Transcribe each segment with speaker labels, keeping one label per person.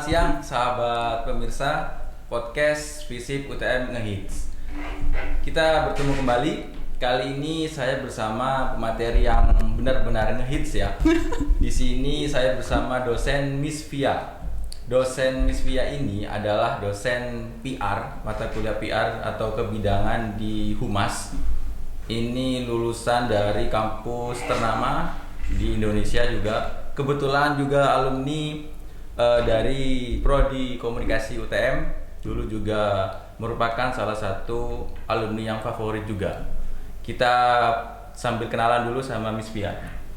Speaker 1: siang sahabat pemirsa podcast Visip UTM Ngehits. Kita bertemu kembali. Kali ini saya bersama pemateri yang benar-benar ngehits ya. Di sini saya bersama dosen Miss Via. Dosen Miss Via ini adalah dosen PR, mata kuliah PR atau kebidangan di Humas. Ini lulusan dari kampus ternama di Indonesia juga. Kebetulan juga alumni dari Prodi Komunikasi UTM. Dulu juga merupakan salah satu alumni yang favorit juga. Kita sambil kenalan dulu sama Miss Via.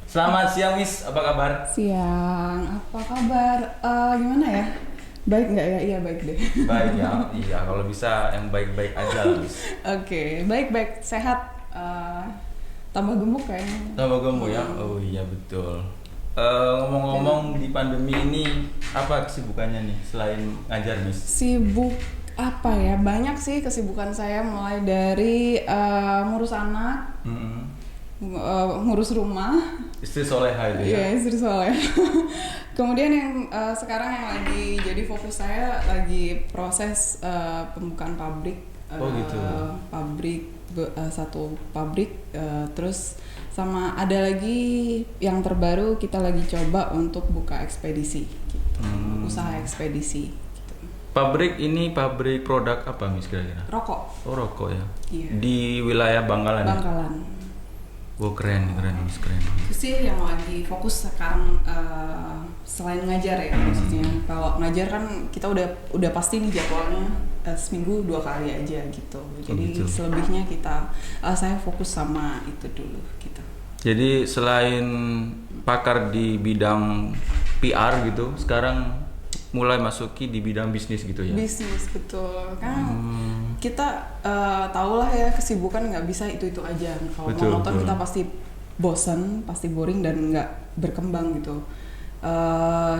Speaker 1: Selamat siang Miss, apa kabar?
Speaker 2: Siang, apa kabar? Gimana ya? Baik nggak ya? Iya baik deh.
Speaker 1: Baik ya, iya kalau bisa yang baik-baik aja Miss.
Speaker 2: Oke, baik-baik, sehat. Tambah gemuk kayaknya.
Speaker 1: Tambah gemuk ya? Oh iya betul. Ngomong-ngomong di pandemi ini apa kesibukannya nih selain ngajar Miss?
Speaker 2: Sibuk apa ya? Banyak sih kesibukan saya, mulai dari ngurus anak, ngurus rumah.
Speaker 1: Istri soleha itu ya?
Speaker 2: Iya, istri soalnya. Kemudian yang sekarang yang lagi jadi fokus saya lagi proses pembukaan pabrik.
Speaker 1: Oh gitu.
Speaker 2: Satu pabrik, terus sama ada lagi yang terbaru kita lagi coba untuk buka ekspedisi, gitu. Usaha ekspedisi. Gitu.
Speaker 1: Pabrik ini pabrik produk apa Miss kira-kira?
Speaker 2: Rokok.
Speaker 1: Oh rokok ya.
Speaker 2: Iya.
Speaker 1: Di wilayah Bangkalan.
Speaker 2: Bangkalan.
Speaker 1: Oh keren Miss, keren.
Speaker 2: Itu sih yang lagi fokus sekarang, selain ngajar ya maksudnya. Kalau ngajar kan kita udah pasti nih jadwalnya seminggu 2 kali aja gitu. Jadi
Speaker 1: gitu.
Speaker 2: selebihnya saya fokus sama itu dulu gitu.
Speaker 1: Jadi selain pakar di bidang PR gitu, sekarang mulai masuki di bidang bisnis gitu ya?
Speaker 2: Bisnis, betul. Kan kita tahulah ya, kesibukan nggak bisa itu aja. Kalau monoton kita pasti bosan, pasti boring dan nggak berkembang gitu.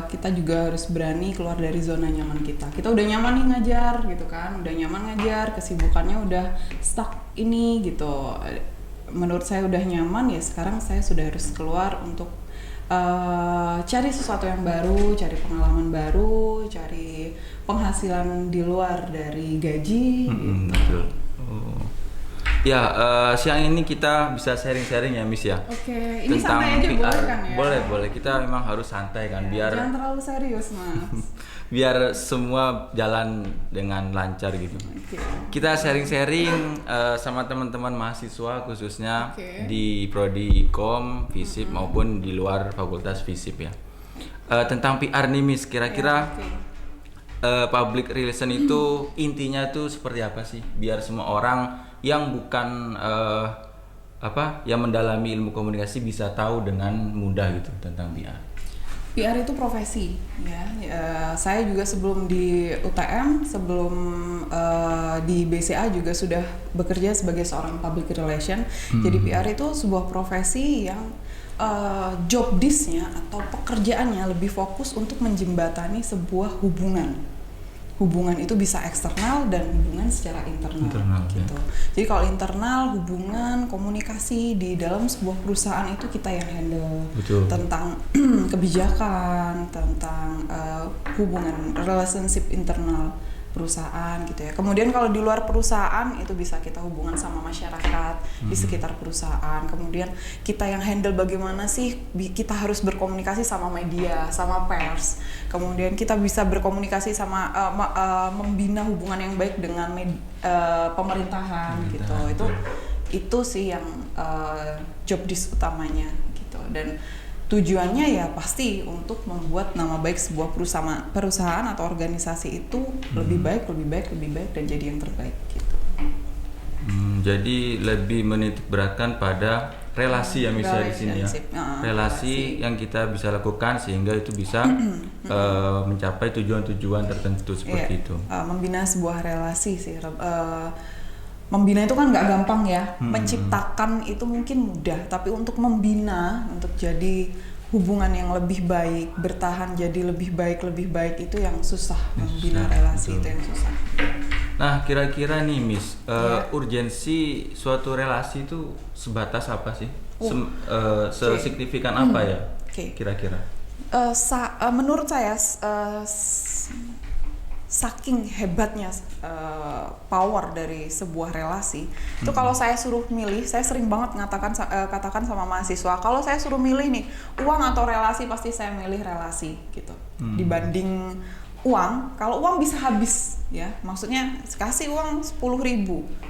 Speaker 2: Kita juga harus berani keluar dari zona nyaman kita. Kita udah nyaman nih ngajar gitu kan, udah nyaman ngajar, kesibukannya udah stuck ini gitu. Menurut saya udah nyaman, ya sekarang saya sudah harus keluar untuk cari sesuatu yang baru, cari pengalaman baru, cari penghasilan di luar dari gaji. Gitu.
Speaker 1: Betul. Oh. Ya, siang ini kita bisa sharing-sharing ya Miss ya.
Speaker 2: Oke, ini
Speaker 1: tentang
Speaker 2: santai aja
Speaker 1: PR.
Speaker 2: boleh kan ya?
Speaker 1: Boleh. Kita memang harus santai kan, biar
Speaker 2: jangan terlalu serius Mas.
Speaker 1: biar semua jalan dengan lancar gitu.
Speaker 2: Okay.
Speaker 1: Kita sharing-sharing sama teman-teman mahasiswa khususnya
Speaker 2: Okay.
Speaker 1: di Prodi Kom, Visip maupun di luar Fakultas Visip ya. Tentang PR nih Miss, kira-kira public relation itu intinya tuh seperti apa sih? Biar semua orang yang bukan yang mendalami ilmu komunikasi bisa tahu dengan mudah gitu tentang PR.
Speaker 2: PR itu profesi ya. Saya juga sebelum di UTM, sebelum di BCA juga sudah bekerja sebagai seorang public relation. Jadi PR itu sebuah profesi yang job desk-nya atau pekerjaannya lebih fokus untuk menjembatani sebuah hubungan. Hubungan itu bisa eksternal dan hubungan secara internal gitu.
Speaker 1: Ya.
Speaker 2: Jadi kalau internal, hubungan, komunikasi di dalam sebuah perusahaan itu kita yang handle.
Speaker 1: Betul.
Speaker 2: Tentang kebijakan, tentang hubungan relationship internal perusahaan gitu ya. Kemudian kalau di luar perusahaan itu bisa kita hubungan sama masyarakat di sekitar perusahaan. Kemudian kita yang handle bagaimana sih kita harus berkomunikasi sama media, sama pers. Kemudian kita bisa berkomunikasi sama membina hubungan yang baik dengan pemerintahan gitu. Itu sih yang job desk utamanya gitu. Dan tujuannya ya pasti untuk membuat nama baik sebuah perusahaan atau organisasi itu lebih baik dan jadi yang terbaik gitu.
Speaker 1: Jadi lebih menitik beratkan pada relasi ya misalnya di sini ya. Relasi yang kita bisa lakukan sehingga itu bisa mencapai tujuan-tujuan tertentu seperti itu.
Speaker 2: Membina sebuah relasi sih. Membina itu kan nggak gampang ya. Menciptakan itu mungkin mudah, tapi untuk membina, untuk jadi hubungan yang lebih baik, bertahan jadi lebih baik itu yang susah. Membina relasi
Speaker 1: betul.
Speaker 2: Itu yang susah.
Speaker 1: Nah, kira-kira nih Miss, urgensi suatu relasi itu sebatas apa sih? Sesignifikan apa ya? Kira-kira?
Speaker 2: Menurut saya saking hebatnya power dari sebuah relasi. Itu kalau saya suruh milih, saya sering banget katakan sama mahasiswa, kalau saya suruh milih nih, uang atau relasi, pasti saya milih relasi gitu. Dibanding uang, kalau uang bisa habis ya, maksudnya kasih uang 10.000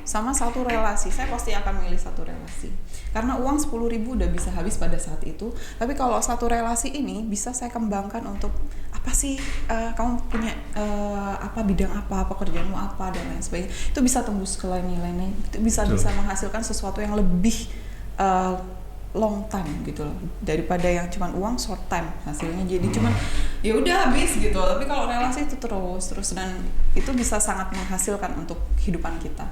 Speaker 2: sama satu relasi, saya pasti akan milih satu relasi. Karena uang 10.000 udah bisa habis pada saat itu, tapi kalau satu relasi ini bisa saya kembangkan untuk apa sih, kamu punya apa, bidang apa, pekerjaanmu apa, dan lain sebagainya. Itu bisa tembus ke lain-lainnya, itu bisa menghasilkan sesuatu yang lebih long time gitu loh, daripada yang cuman uang short time hasilnya, jadi cuman ya udah habis gitu. Tapi kalau relasi itu terus dan itu bisa sangat menghasilkan untuk kehidupan kita.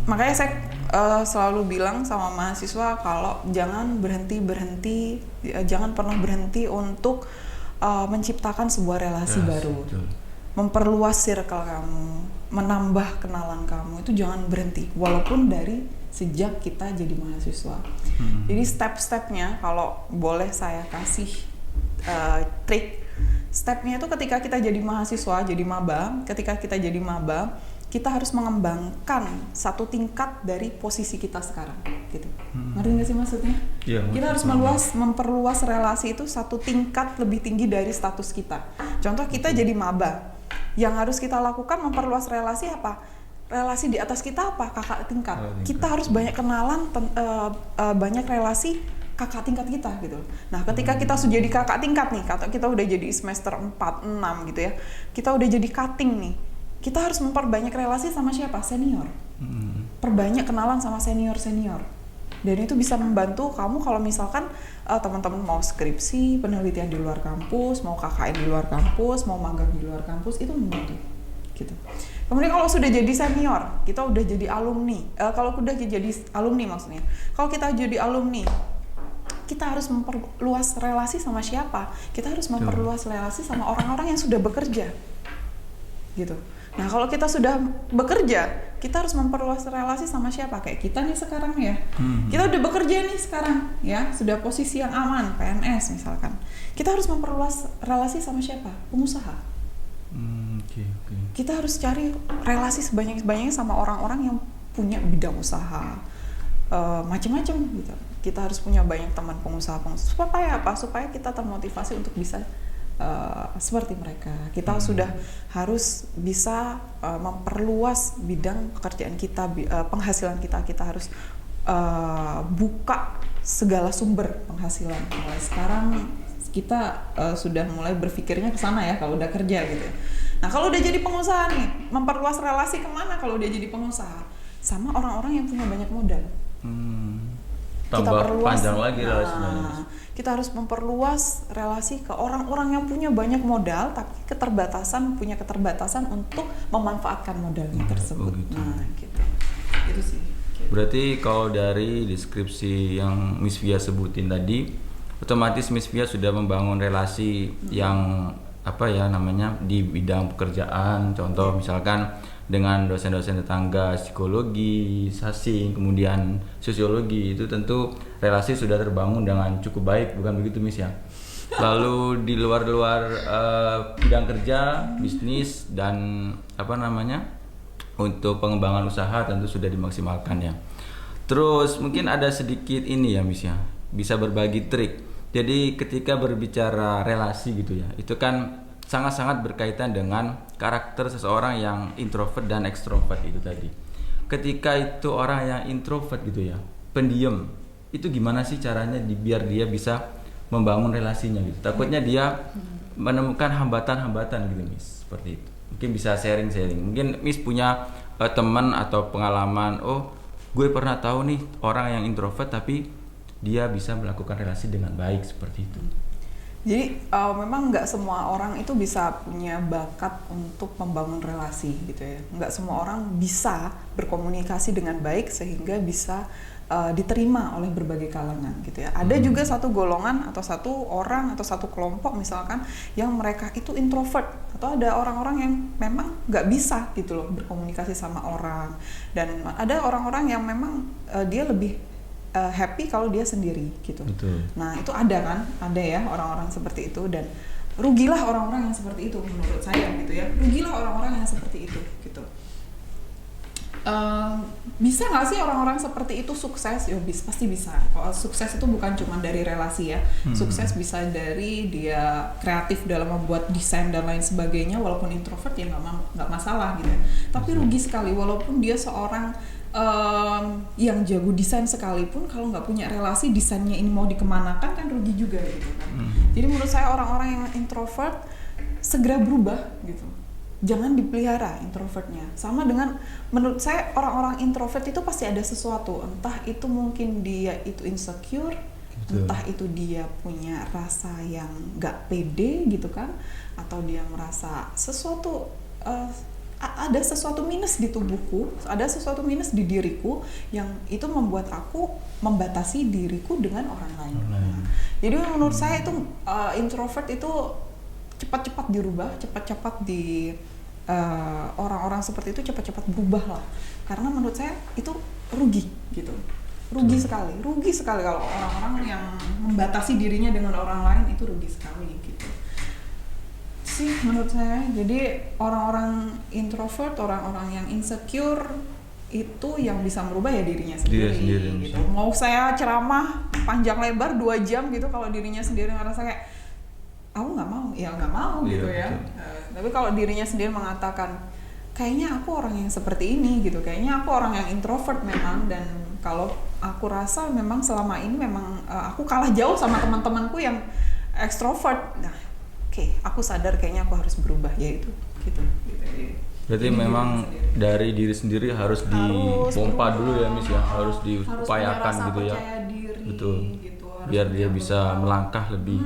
Speaker 2: Makanya saya selalu bilang sama mahasiswa, kalau jangan pernah berhenti untuk menciptakan sebuah relasi baru, memperluas circle kamu, menambah kenalan kamu, itu jangan berhenti walaupun dari sejak kita jadi mahasiswa. Jadi step-stepnya, kalau boleh saya kasih trik, stepnya itu ketika kita jadi mahasiswa, jadi maba, kita harus mengembangkan satu tingkat dari posisi kita sekarang gitu. Ngerti nggak sih maksudnya?
Speaker 1: Ya,
Speaker 2: kita harus memperluas relasi itu satu tingkat lebih tinggi dari status kita. Contoh, kita jadi maba, yang harus kita lakukan memperluas relasi apa? Relasi di atas kita apa? Kakak tingkat. Kita harus banyak kenalan, banyak relasi kakak tingkat kita gitu. Nah, ketika kita sudah jadi kakak tingkat nih, kita udah jadi semester 4, 6 gitu ya, kita udah jadi cutting nih, kita harus memperbanyak relasi sama siapa? Senior. Perbanyak kenalan sama senior. Dan itu bisa membantu kamu kalau misalkan teman-teman mau skripsi, penelitian di luar kampus, mau KKN di luar kampus, mau magang di luar kampus, itu membantu gitu. Kemudian kalau sudah jadi senior, kita udah jadi alumni. Kalau udah jadi alumni maksudnya, kalau kita jadi alumni, kita harus memperluas relasi sama siapa? Kita harus memperluas relasi sama orang-orang yang sudah bekerja, gitu. Nah, kalau kita sudah bekerja, kita harus memperluas relasi sama siapa? Kayak kita nih sekarang ya. Kita udah bekerja nih sekarang ya, sudah posisi yang aman, PNS misalkan. Kita harus memperluas relasi sama siapa? Pengusaha. Kita harus cari relasi sebanyak-banyaknya sama orang-orang yang punya bidang usaha, macam-macam gitu. Kita harus punya banyak teman pengusaha. Supaya apa? Supaya kita termotivasi untuk bisa seperti mereka. Kita sudah harus bisa memperluas bidang pekerjaan kita, penghasilan kita. Kita harus buka segala sumber penghasilan. Mulai sekarang kita sudah mulai berpikirnya ke sana ya, kalau udah kerja gitu. Nah, kalau udah jadi pengusaha nih, memperluas relasi kemana kalau udah jadi pengusaha? Sama orang-orang yang punya banyak modal.
Speaker 3: Tambah
Speaker 2: Kita perluas,
Speaker 3: panjang lagi relasinya.
Speaker 2: Kita harus memperluas relasi ke orang-orang yang punya banyak modal, tapi punya keterbatasan untuk memanfaatkan modalnya tersebut.
Speaker 3: gitu.
Speaker 2: Nah, gitu. Itu sih.
Speaker 3: Berarti kalau dari deskripsi yang Miss Via sebutin tadi, otomatis Miss Via sudah membangun relasi yang di bidang pekerjaan. Contoh misalkan dengan dosen-dosen tetangga, psikologi, sasing, kemudian sosiologi, itu tentu relasi sudah terbangun dengan cukup baik, bukan begitu Miss ya? Lalu di luar bidang kerja, bisnis dan untuk pengembangan usaha tentu sudah dimaksimalkan ya. Terus mungkin ada sedikit ini ya Miss ya, bisa berbagi trik. Jadi ketika berbicara relasi gitu ya, itu kan sangat-sangat berkaitan dengan karakter seseorang yang introvert dan ekstrovert itu tadi. Ketika itu orang yang introvert gitu ya, pendiam, itu gimana sih caranya biar dia bisa membangun relasinya gitu? Takutnya dia menemukan hambatan-hambatan gitu Miss, seperti itu. Mungkin bisa sharing-sharing. Mungkin Miss punya teman atau pengalaman, oh gue pernah tahu nih orang yang introvert tapi dia bisa melakukan relasi dengan baik seperti itu.
Speaker 2: Jadi memang nggak semua orang itu bisa punya bakat untuk membangun relasi gitu ya. Nggak semua orang bisa berkomunikasi dengan baik sehingga bisa diterima oleh berbagai kalangan gitu ya. Ada juga satu golongan atau satu orang atau satu kelompok misalkan yang mereka itu introvert, atau ada orang-orang yang memang nggak bisa gitu loh berkomunikasi sama orang, dan ada orang-orang yang memang dia lebih happy kalau dia sendiri gitu.
Speaker 3: Betul.
Speaker 2: Nah, itu ada kan? Ada ya orang-orang seperti itu, dan rugilah orang-orang yang seperti itu menurut saya gitu ya, rugilah orang-orang yang seperti itu gitu. Bisa nggak sih orang-orang seperti itu sukses? Ya pasti bisa. Kalau sukses itu bukan cuma dari relasi ya, sukses bisa dari dia kreatif dalam membuat desain dan lain sebagainya, walaupun introvert ya nggak masalah gitu. Tapi rugi sekali walaupun dia seorang yang jago desain sekalipun, kalau nggak punya relasi, desainnya ini mau dikemanakan kan rugi juga gitu kan. Jadi menurut saya orang-orang yang introvert segera berubah gitu. Jangan dipelihara introvertnya. Sama dengan menurut saya orang-orang introvert itu pasti ada sesuatu, entah itu mungkin dia itu insecure, entah itu dia punya rasa yang nggak pede gitu kan, atau dia merasa sesuatu ada sesuatu minus di tubuhku, ada sesuatu minus di diriku yang itu membuat aku membatasi diriku dengan orang lain. Jadi menurut saya itu introvert itu cepat-cepat dirubah, cepat-cepat orang-orang seperti itu cepat-cepat berubah lah, karena menurut saya itu rugi gitu, rugi sekali kalau orang-orang yang membatasi dirinya dengan orang lain itu rugi sekali gitu sih menurut saya. Jadi orang-orang introvert, orang-orang yang insecure itu yang bisa merubah ya dirinya sendiri gitu. Mau saya ceramah panjang lebar 2 jam gitu, kalau dirinya sendiri ngerasa kayak aku nggak mau, ya nggak mau gitu ya. Tapi kalau dirinya sendiri mengatakan kayaknya aku orang yang seperti ini gitu, kayaknya aku orang yang introvert memang, dan kalau aku rasa memang selama ini memang aku kalah jauh sama teman-temanku yang ekstrovert. Nah, oke, aku sadar kayaknya aku harus berubah ya itu gitu.
Speaker 3: Berarti memang dari diri sendiri harus dipompa dulu ya Miss ya, harus diupayakan gitu ya. Betul. Gitu, biar dia bisa melangkah lebih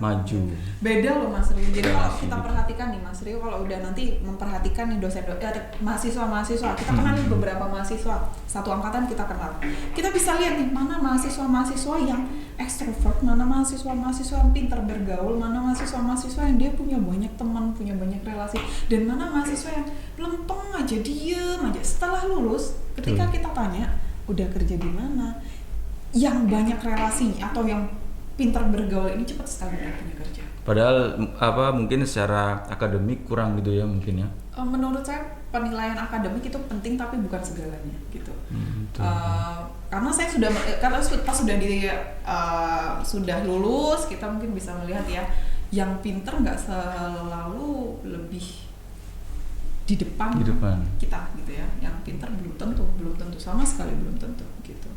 Speaker 3: maju.
Speaker 2: Beda loh Mas Rio. Jadi kalau kita perhatikan nih Mas Rio, kalau udah nanti memperhatikan nih mahasiswa, kita kenal nih beberapa mahasiswa, satu angkatan kita kenal. Kita bisa lihat nih mana mahasiswa yang ekstrovert, mana mahasiswa yang pintar bergaul, mana mahasiswa yang dia punya banyak teman, punya banyak relasi, dan mana mahasiswa yang lempeng aja, diem aja. Setelah lulus, ketika kita tanya, udah kerja di mana? Yang banyak relasinya atau yang pintar bergaul ini cepat sekali punya kerja.
Speaker 3: Padahal mungkin secara akademik kurang gitu ya mungkin ya.
Speaker 2: Menurut saya penilaian akademik itu penting tapi bukan segalanya gitu. Karena saya pas sudah lulus, kita mungkin bisa melihat ya, yang pintar nggak selalu lebih di depan kita gitu ya. Yang pintar belum tentu sama sekali belum tentu gitu.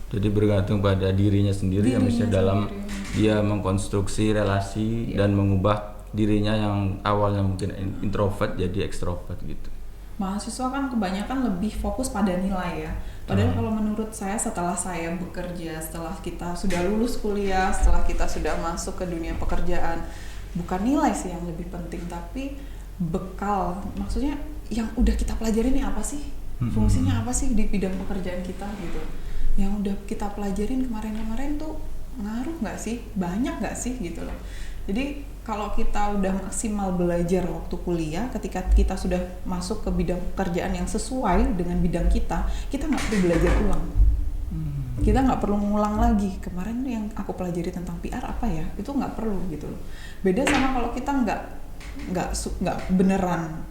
Speaker 3: Jadi bergantung pada dirinya sendiri ya misalnya dalam dia mengkonstruksi relasi dan mengubah dirinya yang awalnya mungkin introvert jadi ekstrovert gitu.
Speaker 2: Mahasiswa kan kebanyakan lebih fokus pada nilai ya. Padahal kalau menurut saya setelah saya bekerja, setelah kita sudah lulus kuliah, setelah kita sudah masuk ke dunia pekerjaan, bukan nilai sih yang lebih penting, tapi bekal. Maksudnya yang udah kita pelajari ini apa sih? Fungsinya apa sih di bidang pekerjaan kita gitu. Yang udah kita pelajarin kemarin tuh ngaruh nggak sih, banyak nggak sih gitu loh. Jadi kalau kita udah maksimal belajar waktu kuliah, ketika kita sudah masuk ke bidang pekerjaan yang sesuai dengan bidang kita nggak perlu belajar ulang. Kita nggak perlu ngulang lagi kemarin yang aku pelajari tentang PR apa ya, itu nggak perlu gitu loh. Beda sama kalau kita nggak beneran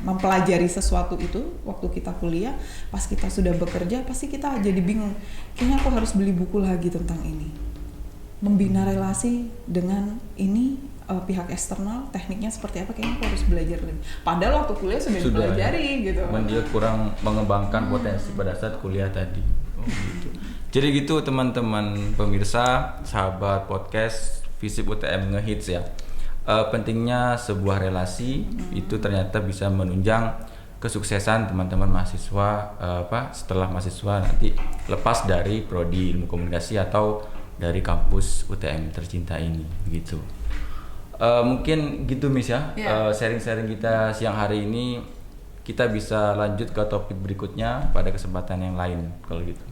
Speaker 2: mempelajari sesuatu itu waktu kita kuliah, pas kita sudah bekerja pasti kita jadi bingung, kayaknya aku harus beli buku lagi tentang ini, membina relasi dengan ini pihak eksternal, tekniknya seperti apa, kayaknya aku harus belajar lagi, padahal waktu kuliah sudah dipelajari ya. Gitu.
Speaker 3: Dia kurang mengembangkan potensi pada saat kuliah tadi. Gitu. Jadi gitu teman-teman pemirsa, sahabat podcast Visip UTM Ngehits ya. Pentingnya sebuah relasi itu ternyata bisa menunjang kesuksesan teman-teman mahasiswa setelah mahasiswa nanti lepas dari prodi ilmu komunikasi atau dari kampus UTM tercinta ini gitu. Mungkin gitu Miss ya. Sharing-sharing kita siang hari ini, kita bisa lanjut ke topik berikutnya pada kesempatan yang lain kalau gitu.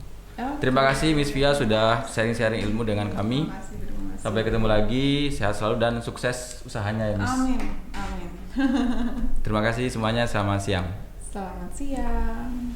Speaker 3: Terima kasih Miss Via sudah sharing-sharing ilmu dengan kami. Sampai ketemu lagi, sehat selalu dan sukses usahanya ya Miss.
Speaker 2: Amin.
Speaker 3: Terima kasih semuanya, selamat siang.
Speaker 2: Selamat siang.